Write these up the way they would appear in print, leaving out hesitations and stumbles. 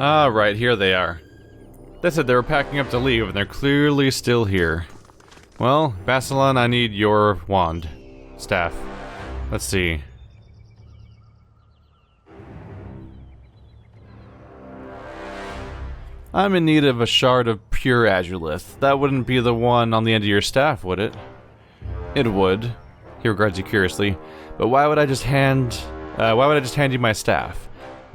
Ah, right, here they are. They said they were packing up to leave, and they're clearly still here. Well, Bassilon, I need your wand. Staff. Let's see. I'm in need of a shard of pure azulith. That wouldn't be the one on the end of your staff, would it? It would. He regards you curiously. But why would I just hand you my staff?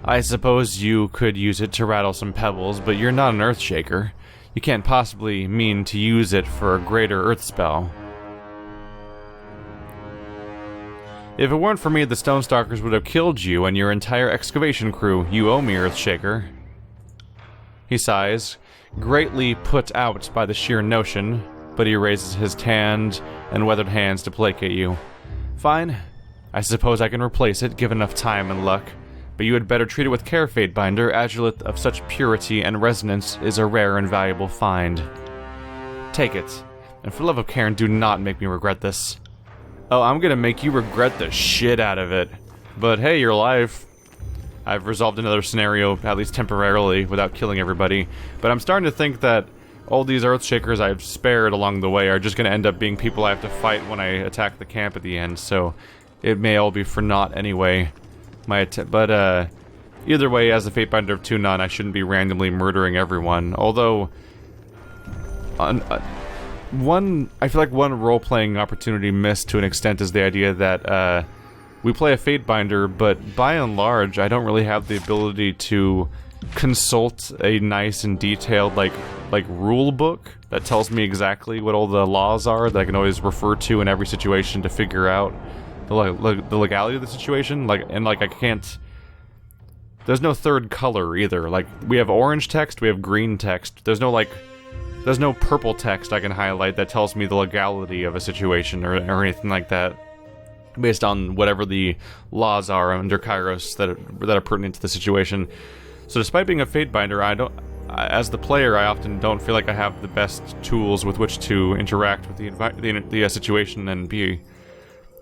I suppose you could use it to rattle some pebbles, but you're not an earth shaker. You can't possibly mean to use it for a greater earth spell. If it weren't for me, the Stonestalkers would have killed you and your entire excavation crew. You owe me, Earthshaker. He sighs, greatly put out by the sheer notion, but he raises his tanned and weathered hands to placate you. Fine. I suppose I can replace it, given enough time and luck. But you had better treat it with care, Fatebinder. Azulith of such purity and resonance is a rare and valuable find. Take it. And for love of Karen, do not make me regret this. Oh, I'm gonna make you regret the shit out of it. But hey, you're alive. I've resolved another scenario, at least temporarily, without killing everybody. But I'm starting to think that all these Earthshakers I've spared along the way are just gonna end up being people I have to fight when I attack the camp at the end, so it may all be for naught anyway. But either way, as the Fatebinder of Tunon, I shouldn't be randomly murdering everyone. Although, I feel like one role-playing opportunity missed to an extent is the idea that we play a Fatebinder, but by and large, I don't really have the ability to consult a nice and detailed like rule book that tells me exactly what all the laws are that I can always refer to in every situation to figure out the legality of the situation. I can't. There's no third color either. Like, we have orange text, we have green text. There's no purple text I can highlight that tells me the legality of a situation or anything like that, based on whatever the laws are under Kairos that are pertinent to the situation. So despite being a Fatebinder, as the player, I often don't feel like I have the best tools with which to interact with the situation and be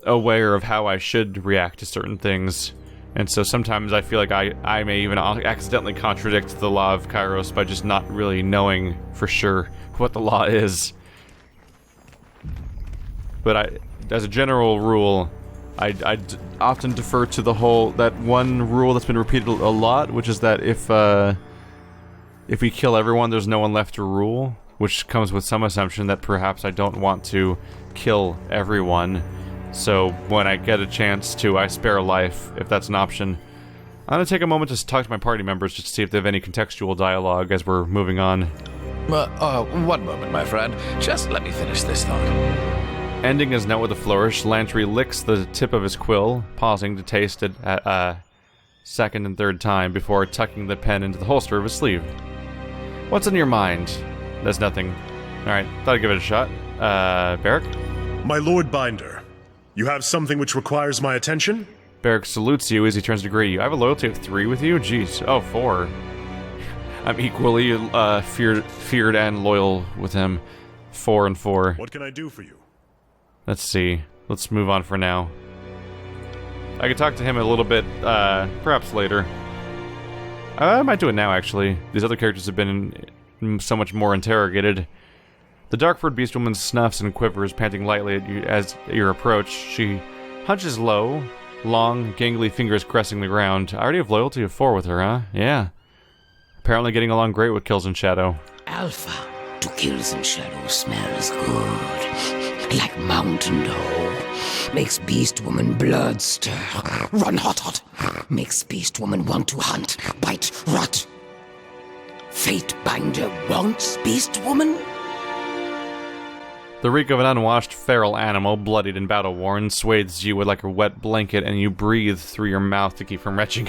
aware of how I should react to certain things. And so sometimes I feel like I may even accidentally contradict the law of Kairos by just not really knowing for sure what the law is. But as a general rule, I often defer to that one rule that's been repeated a lot, which is that if we kill everyone, there's no one left to rule, which comes with some assumption that perhaps I don't want to kill everyone. So when I get a chance to, I spare a life, if that's an option. I'm gonna take a moment to talk to my party members just to see if they have any contextual dialogue as we're moving on. One moment, my friend. Just let me finish this thought. Ending his note with a flourish, Lantry licks the tip of his quill, pausing to taste it a second and third time before tucking the pen into the holster of his sleeve. What's in your mind? There's nothing. Alright, thought I'd give it a shot. Barik? My Lord Binder. You have something which requires my attention? Barik salutes you as he turns to greet you. I have a loyalty of 3 with you? Jeez. Oh, 4. I'm equally feared and loyal with him. 4 and 4. What can I do for you? Let's see. Let's move on for now. I could talk to him a little bit, perhaps later. I might do it now, actually. These other characters have been so much more interrogated. The Darkford Beastwoman snuffs and quivers, panting lightly at your approach. She hunches low, long, gangly fingers caressing the ground. I already have loyalty of 4 with her, huh? Yeah. Apparently getting along great with Kills in Shadow. Alpha to Kills in Shadow smells good. Like mountain dew. Makes Beastwoman blood stir. Run hot. Makes Beastwoman want to hunt, bite, rot. Fatebinder wants Beastwoman? The reek of an unwashed feral animal, bloodied and battle-worn, swathes you with like a wet blanket, and you breathe through your mouth to keep from retching.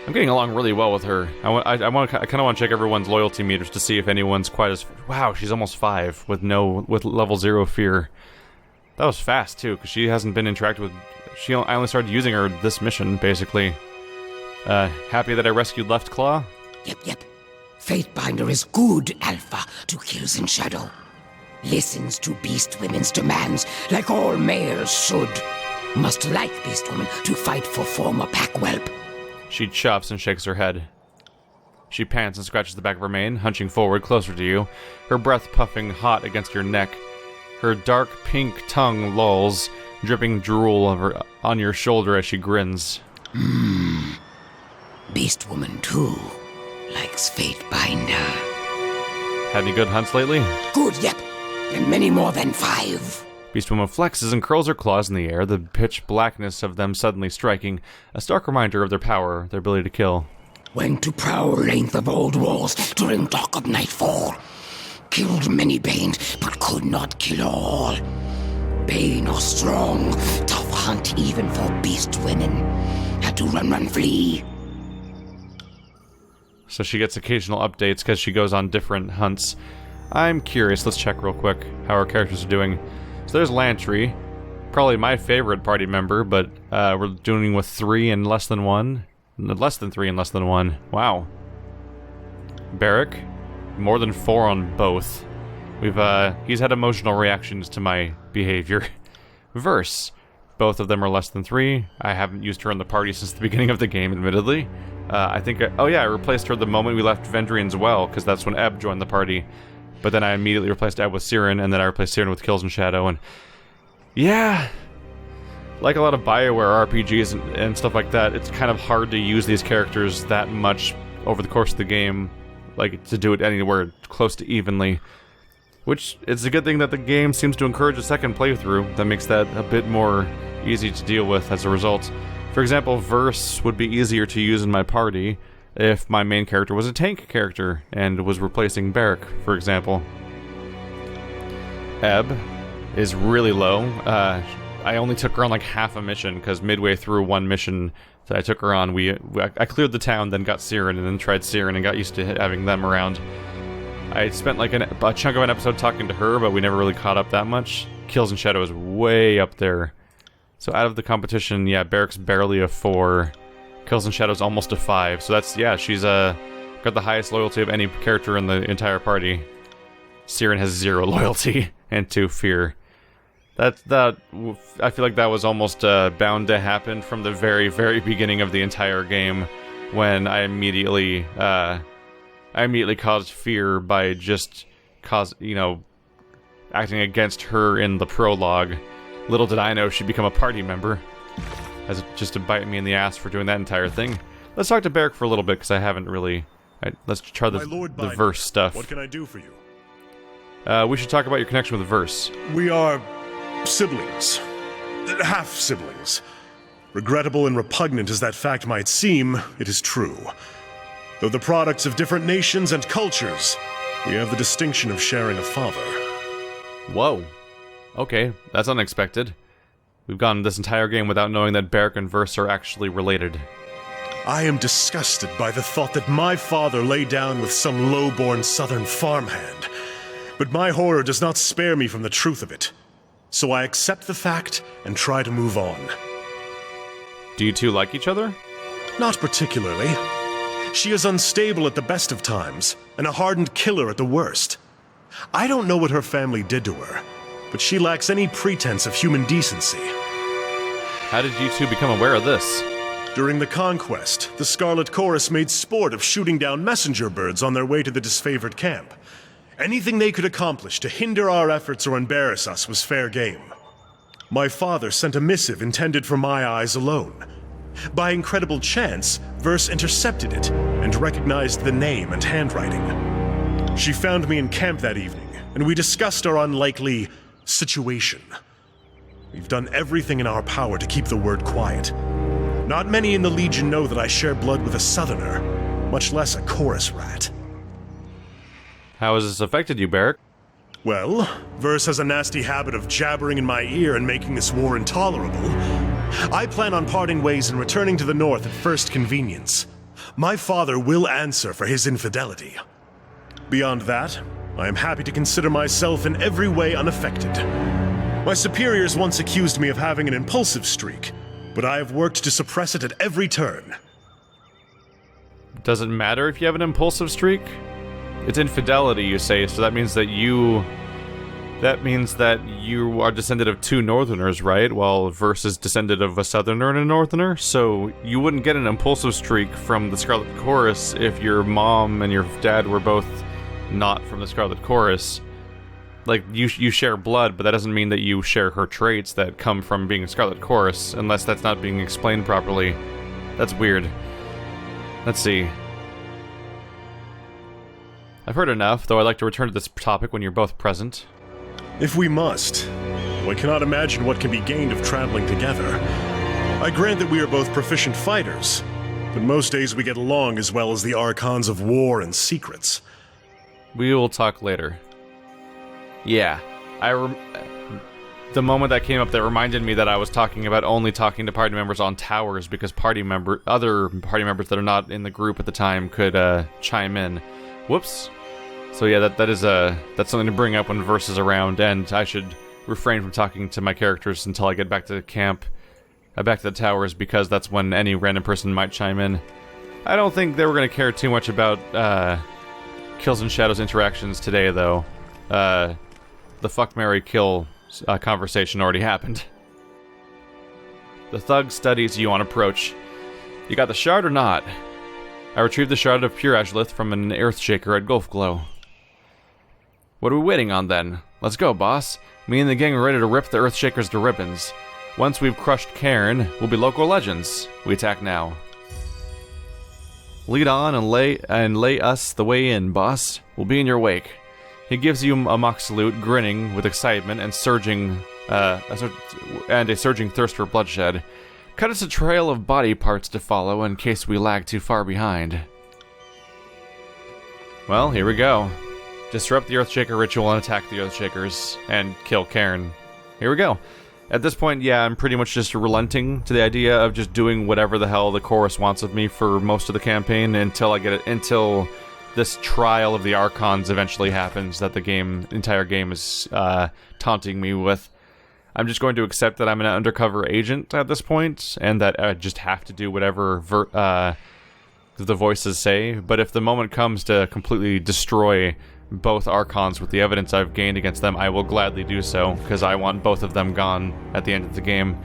I'm getting along really well with her. I kind of want to check everyone's loyalty meters to see if anyone's quite as... Wow, she's almost 5 with level 0 fear. That was fast too, because she hasn't been interacted with... I only started using her this mission, basically. Happy that I rescued Left Claw? Yep. Fatebinder is good alpha to Kills in Shadow. Listens to Beastwomen's demands like all males should. Must like Beastwoman to fight for former pack whelp. She chops and shakes her head. She pants and scratches the back of her mane, hunching forward closer to you, her breath puffing hot against your neck. Her dark pink tongue lolls, dripping drool on your shoulder as she grins. Beast woman too likes Fatebinder. Had any good hunts lately? Good, yep. And many more than 5. Beast woman flexes and curls her claws in the air, the pitch blackness of them suddenly striking, a stark reminder of their power, their ability to kill. Went to prowl length of old walls during dark of nightfall. Killed many Bane, but could not kill all. Bane are strong, tough hunt even for beast women. Had to run, flee. So she gets occasional updates because she goes on different hunts. I'm curious, let's check real quick how our characters are doing. So there's Lantry, probably my favorite party member, but we're doing with 3 and less than 1. Less than 3 and less than 1. Wow. Barik, more than 4 on both. He's had emotional reactions to my behavior. Verse, both of them are less than 3. I haven't used her in the party since the beginning of the game, admittedly. I replaced her the moment we left Vendrian's Well, because that's when Ebb joined the party. But then I immediately replaced Ebb with Siren, and then I replaced Siren with Kills and Shadow, and yeah, like a lot of BioWare RPGs and stuff like that, it's kind of hard to use these characters that much over the course of the game, like to do it anywhere close to evenly. Which is a good thing that the game seems to encourage a second playthrough that makes that a bit more easy to deal with as a result. For example, Verse would be easier to use in my party if my main character was a tank character and was replacing Barik, for example. Ebb is really low. I only took her on like half a mission because midway through one mission that I took her on, I cleared the town, then got Siren, and then tried Siren and got used to having them around. I spent like a chunk of an episode talking to her, but we never really caught up that much. Kills and Shadow is way up there. So out of the competition, yeah, Barik's barely a 4. Kills and Shadow's almost a 5. So that's, yeah, she's got the highest loyalty of any character in the entire party. Siren has 0 loyalty and 2 fear. I feel like that was almost bound to happen from the very, very beginning of the entire game, when I immediately caused fear by just acting against her in the prologue. Little did I know she'd become a party member, as just to bite me in the ass for doing that entire thing. Let's talk to Barik for a little bit, because I haven't really. Let's try the Verse stuff. What can I do for you? We should talk about your connection with Verse. We are siblings. Half-siblings. Regrettable and repugnant as that fact might seem, it is true. Though the products of different nations and cultures, we have the distinction of sharing a father. Whoa. Okay, that's unexpected. We've gone this entire game without knowing that Barik and Verse are actually related. I am disgusted by the thought that my father lay down with some low-born southern farmhand. But my horror does not spare me from the truth of it. So I accept the fact and try to move on. Do you two like each other? Not particularly. She is unstable at the best of times, and a hardened killer at the worst. I don't know what her family did to her, but she lacks any pretense of human decency. How did you two become aware of this? During the conquest, the Scarlet Chorus made sport of shooting down messenger birds on their way to the disfavored camp. Anything they could accomplish to hinder our efforts or embarrass us was fair game. My father sent a missive intended for my eyes alone. By incredible chance, Verse intercepted it and recognized the name and handwriting. She found me in camp that evening, and we discussed our unlikely situation. We've done everything in our power to keep the word quiet. Not many in the Legion know that I share blood with a Southerner, much less a chorus rat. How has this affected you, Barik? Well, Verse has a nasty habit of jabbering in my ear and making this war intolerable. I plan on parting ways and returning to the north at first convenience. My father will answer for his infidelity. Beyond that, I am happy to consider myself in every way unaffected. My superiors once accused me of having an impulsive streak, but I have worked to suppress it at every turn. Does it matter if you have an impulsive streak? It's infidelity, you say, so that means that That means that you are descended of 2 Northerners, right? While Verse is descended of a Southerner and a Northerner, so you wouldn't get an impulsive streak from the Scarlet Chorus if your mom and your dad were both not from the Scarlet Chorus. Like, you share blood, but that doesn't mean that you share her traits that come from being a Scarlet Chorus, unless that's not being explained properly. That's weird. Let's see. I've heard enough, though I'd like to return to this topic when you're both present. If we must. One cannot imagine what can be gained of traveling together. I grant that we are both proficient fighters, but most days we get along as well as the archons of war and secrets. We will talk later. Yeah, the moment that came up that reminded me that I was talking about only talking to party members on towers because other party members that are not in the group at the time could chime in. Whoops. So yeah, that's something to bring up when Verse is around, and I should refrain from talking to my characters until I get back to the camp, back to the towers, because that's when any random person might chime in. I don't think they were going to care too much about Kills and Shadows interactions today, though. The fuck, marry, kill conversation already happened. The thug studies you on approach. You got the shard or not? I retrieved the shard of pure azulith from an earthshaker at Gulfglow. What are we waiting on then? Let's go, boss. Me and the gang are ready to rip the earthshakers to ribbons. Once we've crushed Cairn, we'll be local legends. We attack now. Lead on and lay us the way in, boss. We'll be in your wake. He gives you a mock salute, grinning with excitement and a surging thirst for bloodshed. Cut us a trail of body parts to follow in case we lag too far behind. Well, here we go. Disrupt the Earthshaker ritual and attack the Earthshakers and kill Cairn. Here we go. At this point, yeah, I'm pretty much just relenting to the idea of just doing whatever the hell the chorus wants of me for most of the campaign until until this trial of the Archons eventually happens that the entire game is taunting me with. I'm just going to accept that I'm an undercover agent at this point, and that I just have to do whatever the voices say. But if the moment comes to completely destroy both Archons with the evidence I've gained against them, I will gladly do so, because I want both of them gone at the end of the game.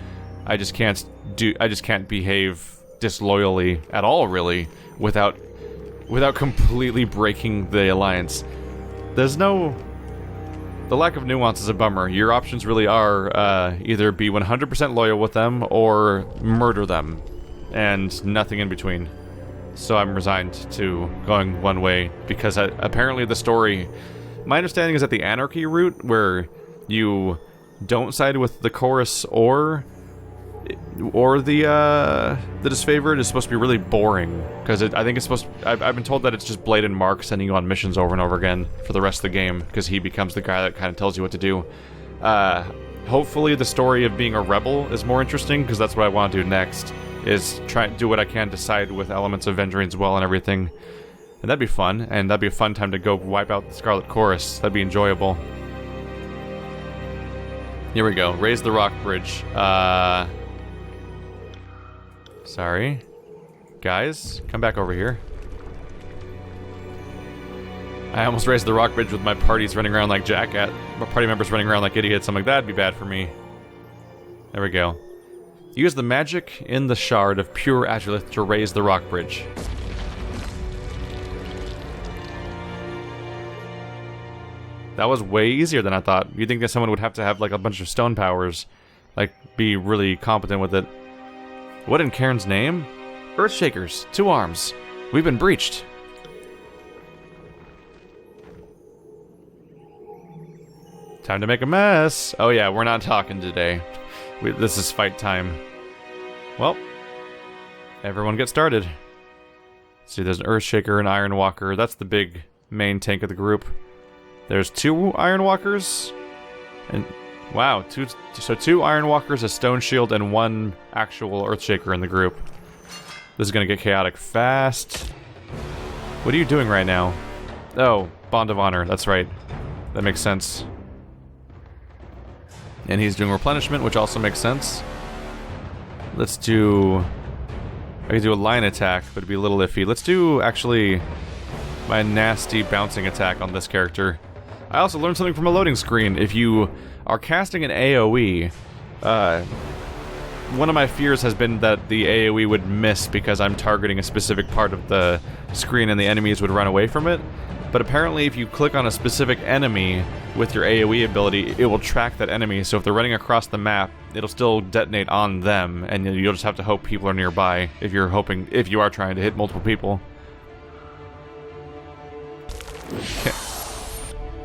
I just can't behave disloyally at all, really, without completely breaking the alliance. The lack of nuance is a bummer. Your options really are either be 100% loyal with them or murder them, and nothing in between. So I'm resigned to going one way, because apparently the story... My understanding is that the Anarchy route, where you don't side with the chorus or the disfavored, is supposed to be really boring, because I think it's supposed to, I've been told that it's just Blade and Mark sending you on missions over and over again for the rest of the game, because he becomes the guy that kind of tells you what to do. Hopefully the story of being a rebel is more interesting, because that's what I want to do next, is try and do what I can to side with elements of Vendry as well and everything. And that'd be fun, and that'd be a fun time to go wipe out the Scarlet Chorus. That'd be enjoyable. Here we go. Raise the rock bridge. Sorry. Guys, come back over here. I almost raised the rock bridge with my parties running around like my party members running around like idiots. I'm like, that'd be bad for me. There we go. Use the magic in the shard of pure azulith to raise the rock bridge. That was way easier than I thought. You'd think that someone would have to have like a bunch of stone powers, like be really competent with it. What in Cairn's name? Earthshakers, 2 arms. We've been breached. Time to make a mess. Oh yeah, we're not talking today. This is fight time. Well, everyone get started. See, there's an Earthshaker and Iron Walker. That's the big main tank of the group. There's 2 Iron Walkers, and wow, 2 Iron Walkers, a Stone Shield, and 1 actual Earthshaker in the group. This is gonna get chaotic fast. What are you doing right now? Oh, Bond of Honor, that's right. That makes sense. And he's doing replenishment, which also makes sense. Let's do... I could do a line attack, but it'd be a little iffy. Let's do, actually, my nasty bouncing attack on this character. I also learned something from a loading screen. If you are casting an AoE, one of my fears has been that the AoE would miss because I'm targeting a specific part of the screen and the enemies would run away from it. But apparently if you click on a specific enemy with your AoE ability, it will track that enemy, so if they're running across the map, it'll still detonate on them, and you'll just have to hope people are nearby if you are trying to hit multiple people. Okay.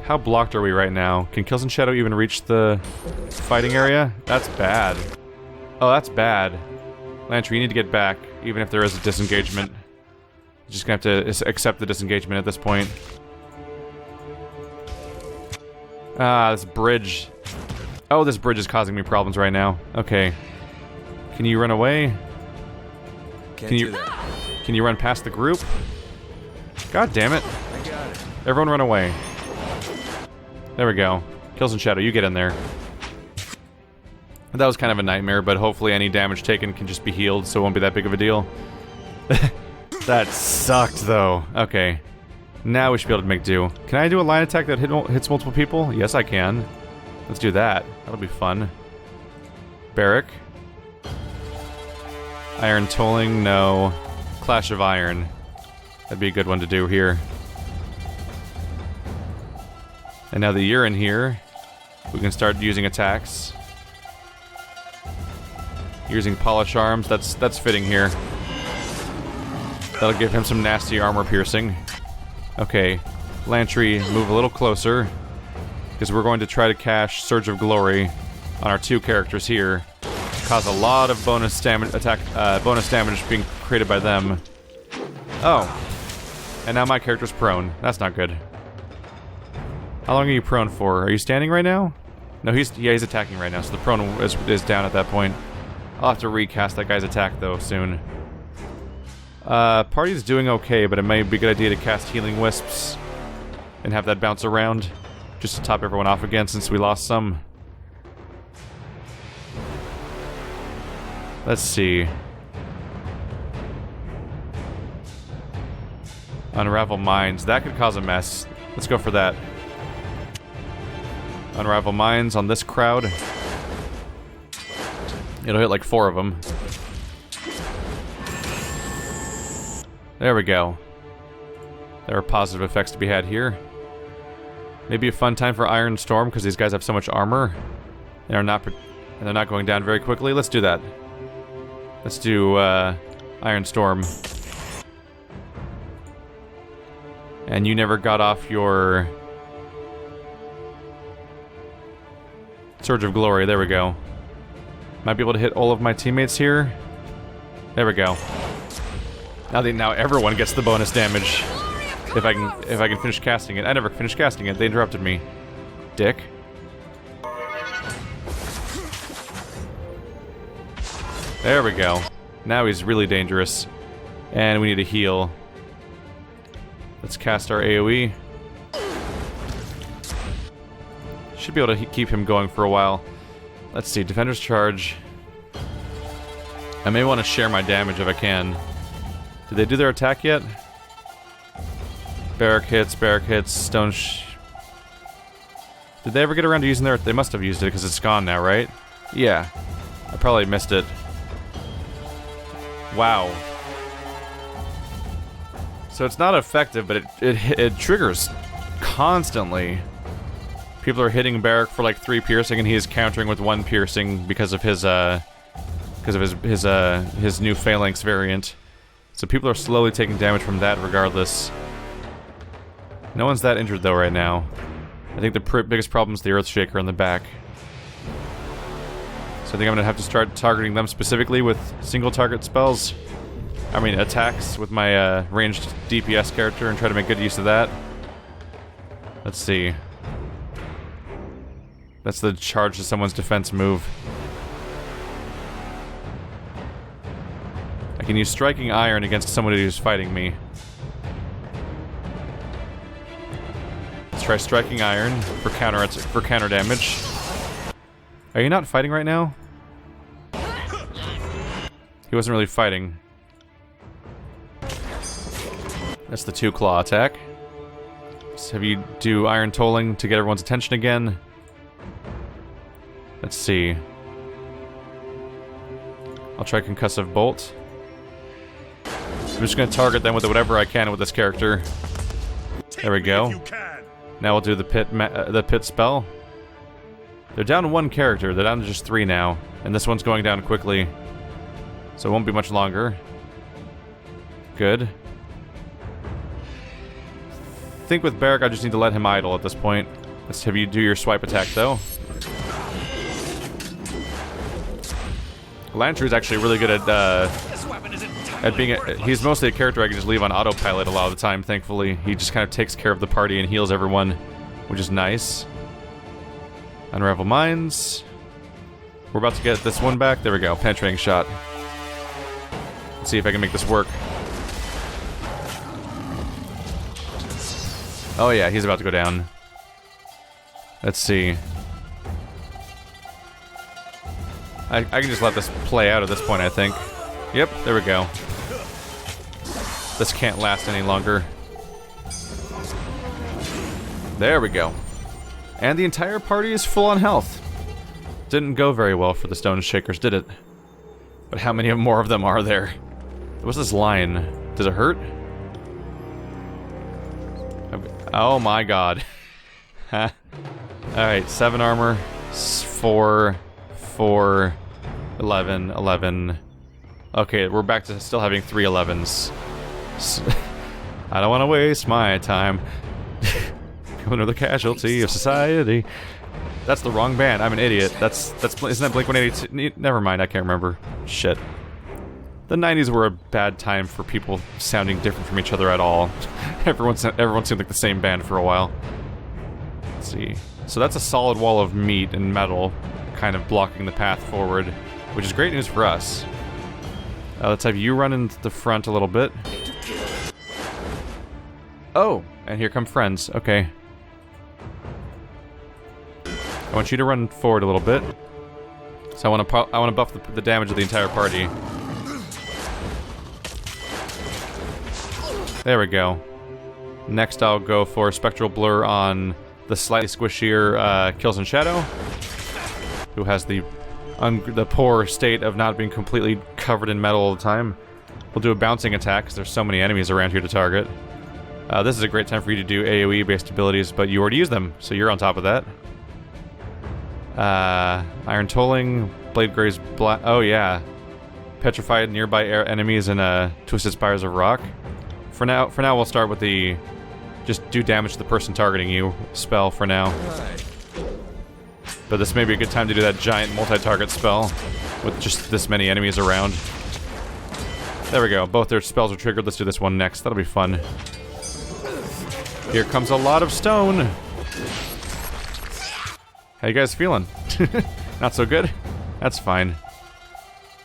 How blocked are we right now? Can Kills and Shadow even reach the fighting area? That's bad. Oh, that's bad. Lantry, you need to get back, even if there is a disengagement. You're just gonna have to accept the disengagement at this point. Ah, this bridge. Oh, this bridge is causing me problems right now. Okay. Can you run away? Can you run past the group? God damn it. Everyone run away. There we go. Kills and Shadow, you get in there. That was kind of a nightmare, but hopefully any damage taken can just be healed, so it won't be that big of a deal. That sucked, though. Okay. Now we should be able to make do. Can I do a line attack that hits multiple people? Yes, I can. Let's do that. That'll be fun. Barik. Iron Tolling, no. Clash of Iron. That'd be a good one to do here. And now that you're in here, we can start using attacks. Using Polish Arms, that's fitting here. That'll give him some nasty armor piercing. Okay, Lantry, move a little closer, because we're going to try to cash Surge of Glory on our two characters here. Cause a lot of bonus damage being created by them. Oh, and now my character's prone. That's not good. How long are you prone for? Are you standing right now? No, he's attacking right now, so the prone is down at that point. I'll have to recast that guy's attack though soon. Party's doing okay, but it may be a good idea to cast Healing Wisps and have that bounce around just to top everyone off again since we lost some. Let's see. Unravel Minds. That could cause a mess. Let's go for that. Unravel Minds on this crowd. It'll hit like 4 of them. There we go. There are positive effects to be had here. Maybe a fun time for Iron Storm because these guys have so much armor and they're not going down very quickly. Let's do that. Let's do Iron Storm. And you never got off your Surge of Glory. There we go. Might be able to hit all of my teammates here. There we go. Now everyone gets the bonus damage. If I can finish casting it. I never finished casting it. They interrupted me. Dick. There we go. Now he's really dangerous. And we need to heal. Let's cast our AoE. Should be able to keep him going for a while. Let's see, Defender's Charge. I may want to share my damage if I can. Did they do their attack yet? Barik hits, Stone Did they ever get around to using their... They must have used it because it's gone now, right? Yeah. I probably missed it. Wow. So it's not effective, but it triggers constantly. People are hitting Barik for like 3 piercing, and he is countering with 1 piercing because of his new Phalanx variant. So people are slowly taking damage from that regardless. No one's that injured though right now. I think the biggest problem is the Earthshaker in the back. So I think I'm gonna have to start targeting them specifically with single target spells. I mean attacks with my ranged DPS character and try to make good use of that. Let's see. That's the charge to someone's defense move. I can use Striking Iron against someone who's fighting me. Let's try Striking Iron for counter damage. Are you not fighting right now? He wasn't really fighting. That's the 2 claw attack. Let's have you do Iron Tolling to get everyone's attention again. Let's see. I'll try Concussive Bolt. I'm just going to target them with whatever I can with this character. There we go. Now we'll do the pit spell. They're down to 1 character. They're down to just 3 now. And this one's going down quickly. So it won't be much longer. Good. I think with Barik, I just need to let him idle at this point. Let's have you do your swipe attack, though. Lantry is actually really good at being he's mostly a character I can just leave on autopilot a lot of the time, thankfully. He just kind of takes care of the party and heals everyone, which is nice. Unravel Minds. We're about to get this one back. There we go. Penetrating shot. Let's see if I can make this work. Oh yeah, he's about to go down. Let's see. I can just let this play out at this point, I think. Yep, there we go. This can't last any longer. There we go. And the entire party is full on health. Didn't go very well for the Stone Shakers, did it? But how many more of them are there? What's this line? Does it hurt? Oh my god. Alright, 7 armor, 4, 11, 11. Okay, we're back to still having 3 11s. I don't want to waste my time. Another casualty of society. That's the wrong band. I'm an idiot. That's isn't that Blink-182? Never mind, I can't remember. Shit. The 90s were a bad time for people sounding different from each other at all. Everyone seemed like the same band for a while. Let's see. So that's a solid wall of meat and metal, kind of blocking the path forward, which is great news for us. Let's have you run into the front a little bit. Oh, and here come friends. Okay. I want you to run forward a little bit. So I want to buff the damage of the entire party. There we go. Next I'll go for Spectral Blur on the slightly squishier Kills in Shadow, who has the poor state of not being completely covered in metal all the time. We'll do a bouncing attack because there's so many enemies around here to target. This is a great time for you to do AoE-based abilities, but you already used them, so you're on top of that. Iron Tolling, Blade Graze oh yeah. Petrified nearby enemies and Twisted Spires of Rock. For now we'll start with the just do damage to the person targeting you spell for now. But this may be a good time to do that giant multi-target spell with just this many enemies around. There we go. Both their spells are triggered. Let's do this one next. That'll be fun. Here comes a lot of stone. How you guys feeling? Not so good? That's fine.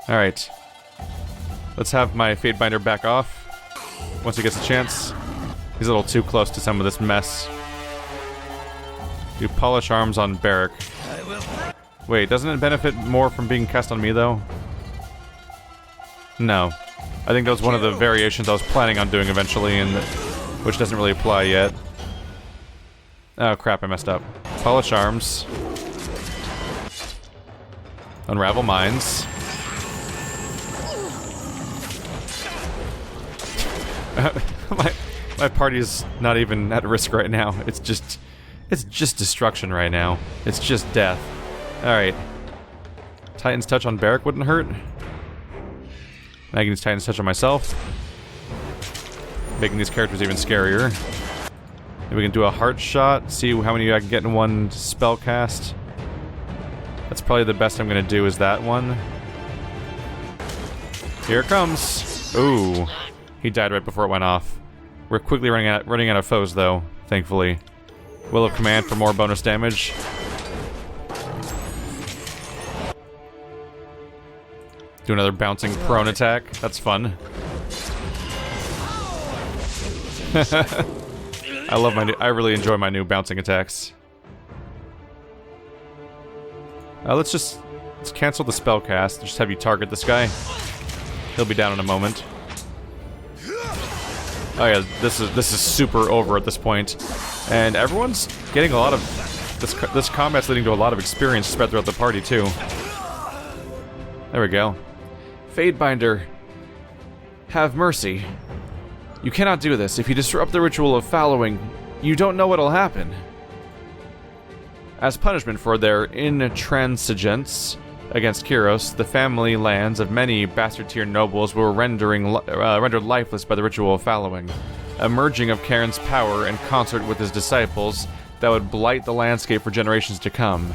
Alright. Let's have my Fatebinder back off once he gets a chance. He's a little too close to some of this mess. Do Polish Arms on Barik. Wait, doesn't it benefit more from being cast on me, though? No. I think that was one of the variations I was planning on doing eventually, and which doesn't really apply yet. Oh crap, I messed up. Polish Arms. Unravel Minds. My party's not even at risk right now. It's just destruction right now. It's just death. Alright. Titan's Touch on Barik wouldn't hurt. I can use Titan's Touch on myself. Making these characters even scarier. Maybe we can do a heart shot, see how many I can get in one spell cast. That's probably the best I'm gonna do is that one. Here it comes. Ooh. He died right before it went off. We're quickly running out of foes though, thankfully. Will of Command for more bonus damage. Do another bouncing prone attack. That's fun. I really enjoy my new bouncing attacks. Let's cancel the spell cast. Just have you target this guy. He'll be down in a moment. Oh yeah, this is super over at this point, and everyone's getting a lot of this combat's leading to a lot of experience spread throughout the party too. There we go. Fatebinder, have mercy. You cannot do this. If you disrupt the ritual of Fallowing, you don't know what'll happen. As punishment for their intransigence against Kyros, the family lands of many bastard-tier nobles were rendered lifeless by the ritual of Fallowing, a merging of Karen's power in concert with his disciples that would blight the landscape for generations to come.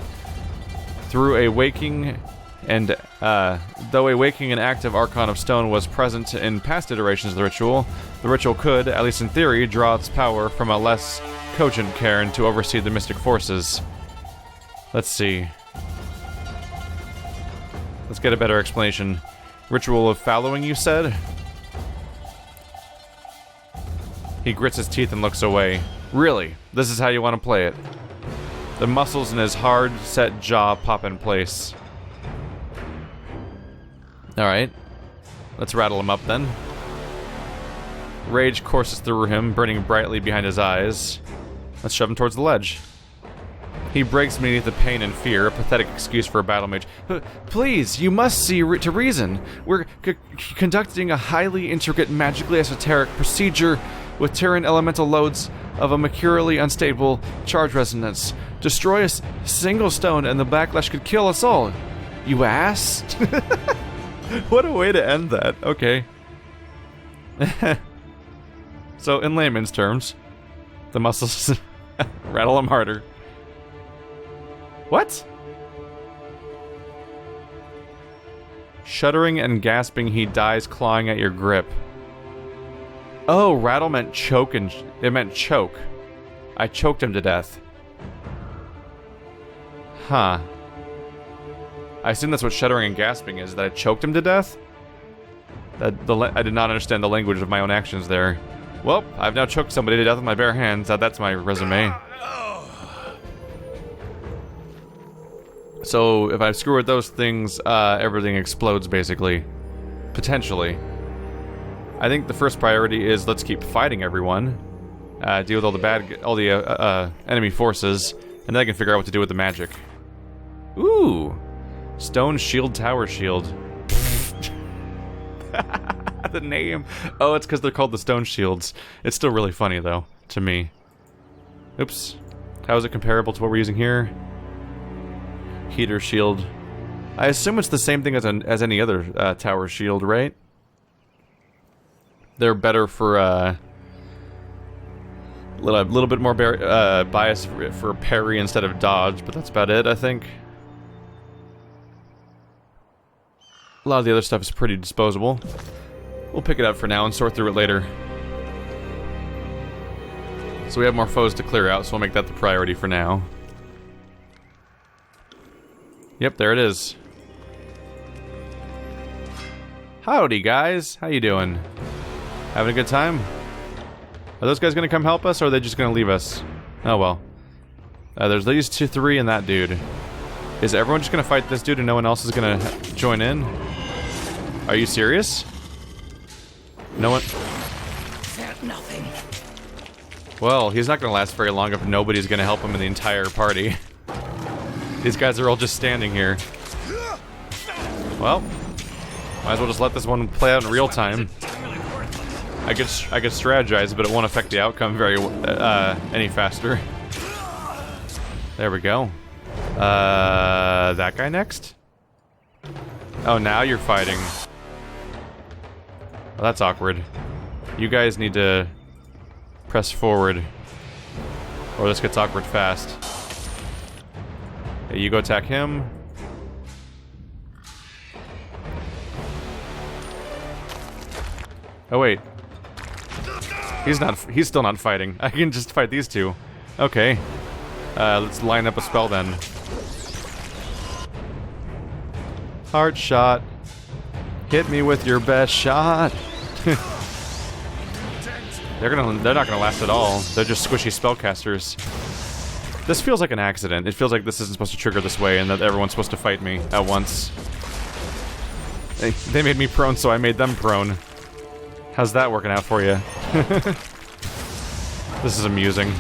Through a waking and though a waking and active Archon of Stone was present in past iterations of the ritual could, at least in theory, draw its power from a less cogent Karen to oversee the mystic forces. Let's see. Let's get a better explanation. Ritual of Fallowing, you said? He grits his teeth and looks away. Really? This is how you want to play it? The muscles in his hard, set jaw pop in place. Alright. Let's rattle him up then. Rage courses through him, burning brightly behind his eyes. Let's shove him towards the ledge. He breaks beneath the pain and fear, a pathetic excuse for a battle mage. Please, you must see to reason. We're conducting a highly intricate, magically esoteric procedure with Terran elemental loads of a mercurially unstable charge resonance. Destroy a single stone and the backlash could kill us all. You asked? What a way to end that. Okay. So, in layman's terms, the muscles rattle him harder. What? Shuddering and gasping, he dies clawing at your grip. Oh, rattle meant choke and... It meant choke. I choked him to death. Huh. I assume that's what shuddering and gasping is, that I choked him to death? I did not understand the language of my own actions there. Well, I've now choked somebody to death with my bare hands. That's my resume. So, if I screw with those things, everything explodes, basically. Potentially. I think the first priority is let's keep fighting everyone. Deal with all the enemy forces, and then I can figure out what to do with the magic. Ooh! Stone Shield Tower Shield. The name. Oh, it's because they're called the Stone Shields. It's still really funny, though, to me. Oops. How is it comparable to what we're using here? Heater Shield. I assume it's the same thing as any other tower shield, right? They're better for a little bit more bias for parry instead of dodge, but that's about it, I think. A lot of the other stuff is pretty disposable. We'll pick it up for now and sort through it later. So we have more foes to clear out, so we'll make that the priority for now. Yep, there it is. Howdy, guys. How you doing? Having a good time? Are those guys gonna come help us, or are they just gonna leave us? Oh well. There's these three and that dude. Is everyone just gonna fight this dude and no one else is gonna join in? Are you serious? No one... Felt nothing. Well, he's not gonna last very long if nobody's gonna help him in the entire party. These guys are all just standing here. Well, might as well just let this one play out in real time. I could strategize, but it won't affect the outcome any faster. There we go. That guy next? Oh, now you're fighting. Well, that's awkward. You guys need to press forward, or this gets awkward fast. Okay, you go attack him. Oh wait. He's still not fighting. I can just fight these two. Okay. Let's line up a spell then. Heart shot. Hit me with your best shot. They're not gonna last at all. They're just squishy spellcasters. This feels like an accident. It feels like this isn't supposed to trigger this way and that everyone's supposed to fight me at once. They made me prone, so I made them prone. How's that working out for you? This is amusing.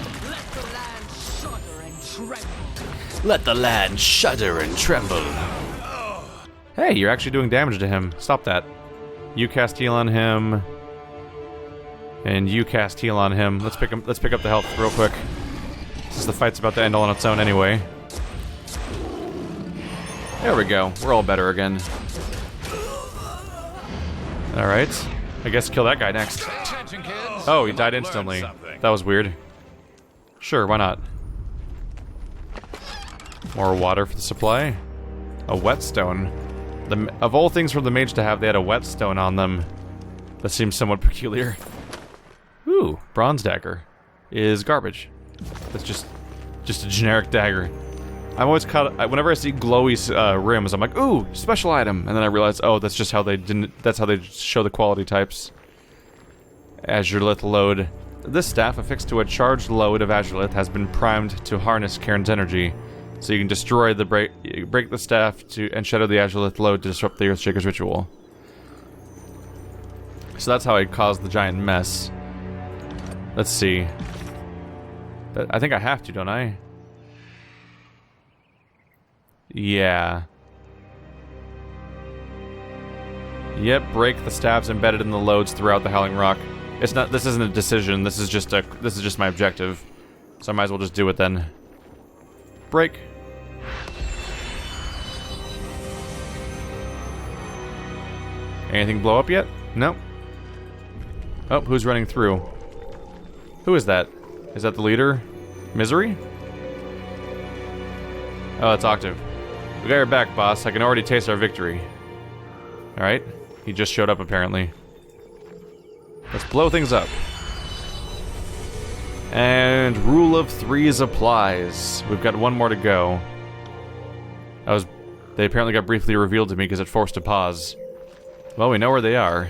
Let the land shudder and tremble. Hey, you're actually doing damage to him. Stop that. You cast heal on him. And you cast heal on him. Let's pick up the health real quick. Since the fight's about to end all on its own anyway. There we go. We're all better again. Alright. I guess kill that guy next. Oh, he died instantly. That was weird. Sure, why not? More water for the supply. A whetstone. Of all things for the mage to have, they had a whetstone on them. That seems somewhat peculiar. Ooh, bronze dagger is garbage. That's just a generic dagger. I'm always caught. Whenever I see glowy rims, I'm like, ooh, special item, and then I realize, oh, that's just how they didn't. That's how they show the quality types. Azurelith load. This staff, affixed to a charged load of Azurelith, has been primed to harness Cairn's energy, so you can destroy the break the staff and shatter the Azurelith load to disrupt the Earthshaker's ritual. So that's how I caused the giant mess. Let's see. I think I have to, don't I? Yeah. Yep, break the staffs embedded in the loads throughout the Howling Rock. It's not. This isn't a decision. This is just my objective. So I might as well just do it then. Break. Anything blow up yet? No. Oh, who's running through? Who is that? Is that the leader? Misery? Oh, that's Octave. We got your back, boss. I can already taste our victory. Alright. He just showed up, apparently. Let's blow things up. And rule of threes applies. We've got one more to go. They apparently got briefly revealed to me because it forced a pause. Well, we know where they are.